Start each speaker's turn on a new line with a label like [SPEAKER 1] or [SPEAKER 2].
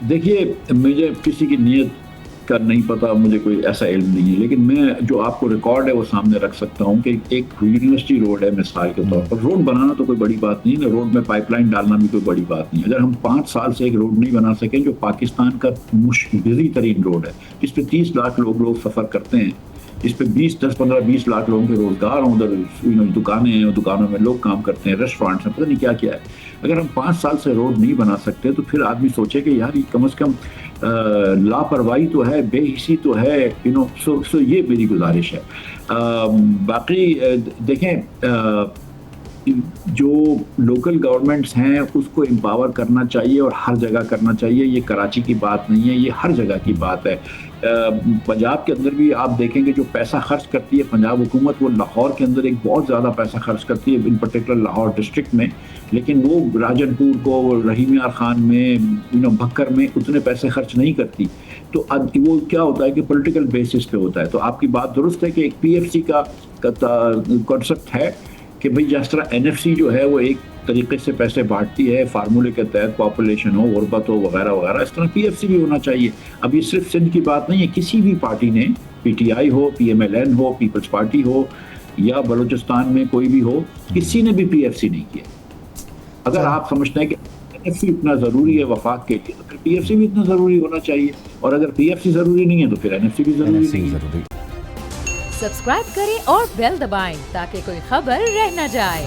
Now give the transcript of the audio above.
[SPEAKER 1] دیکھیے مجھے کسی کی نیت کا نہیں پتا، مجھے کوئی ایسا علم نہیں ہے، لیکن میں جو آپ کو ریکارڈ ہے وہ سامنے رکھ سکتا ہوں کہ ایک یونیورسٹی روڈ ہے مثال کے طور پر، روڈ بنانا تو کوئی بڑی بات نہیں ہے، روڈ میں پائپ لائن ڈالنا بھی کوئی بڑی بات نہیں ہے۔ اگر ہم 5 سال سے ایک روڈ نہیں بنا سکیں جو پاکستان کا بزی ترین روڈ ہے، جس پہ 30 لاکھ لوگ سفر کرتے ہیں، جس پہ 15-20 لاکھ لوگوں کے روزگار ہوں، ادھر دکانیں ہیں، دکانوں میں لوگ کام کرتے ہیں، ریسٹورینٹس ہیں، پتہ نہیں کیا کیا ہے۔ اگر ہم 5 سال سے روڈ نہیں بنا سکتے تو پھر آدمی سوچے کہ یار یہ کم از کم لاپرواہی تو ہے، بے حسی تو ہے، سو یہ میری گزارش ہے۔ باقی دیکھیں، جو لوکل گورنمنٹس ہیں اس کو امپاور کرنا چاہیے اور ہر جگہ کرنا چاہیے، یہ کراچی کی بات نہیں ہے، یہ ہر جگہ کی بات ہے۔ پنجاب کے اندر بھی آپ دیکھیں گے جو پیسہ خرچ کرتی ہے پنجاب حکومت، وہ لاہور کے اندر ایک بہت زیادہ پیسہ خرچ کرتی ہے، ان پرٹیکولر لاہور ڈسٹرکٹ میں، لیکن وہ راجن پور کو، رحیم یار خان میں، بھکر میں اتنے پیسے خرچ نہیں کرتی۔ تو وہ کیا ہوتا ہے کہ پولیٹیکل بیسس پہ ہوتا ہے۔ تو آپ کی بات درست ہے کہ ایک پی ایف سی کا کانسیپٹ ہے کہ بھئی جس طرح این ایف سی جو ہے وہ ایک طریقے سے پیسے بانٹتی ہے فارمولے کے تحت، پاپولیشن ہو، غربت ہو، وغیرہ وغیرہ، اس طرح پی ایف سی بھی ہونا چاہیے۔ اب یہ صرف سندھ کی بات نہیں ہے، کسی بھی پارٹی نے، پی ٹی آئی ہو، پی ایم ایل این ہو، پیپلز پارٹی ہو، یا بلوچستان میں کوئی بھی ہو، کسی نے بھی پی ایف سی نہیں کیا۔ اگر
[SPEAKER 2] چل
[SPEAKER 1] آپ سمجھتے ہیں کہ این ایف سی اتنا ضروری ہے وفاق کے لیے تو پھر پی ایف سی بھی اتنا ضروری ہونا چاہیے، اور اگر پی ایف سی ضروری نہیں ہے تو پھر این ایف سی بھی
[SPEAKER 2] این ایف
[SPEAKER 1] ضروری
[SPEAKER 2] سی
[SPEAKER 1] نہیں ہے۔
[SPEAKER 2] ضروری۔
[SPEAKER 3] سبسکرائب کریں اور بیل دبائیں تاکہ کوئی خبر رہ نہ جائے۔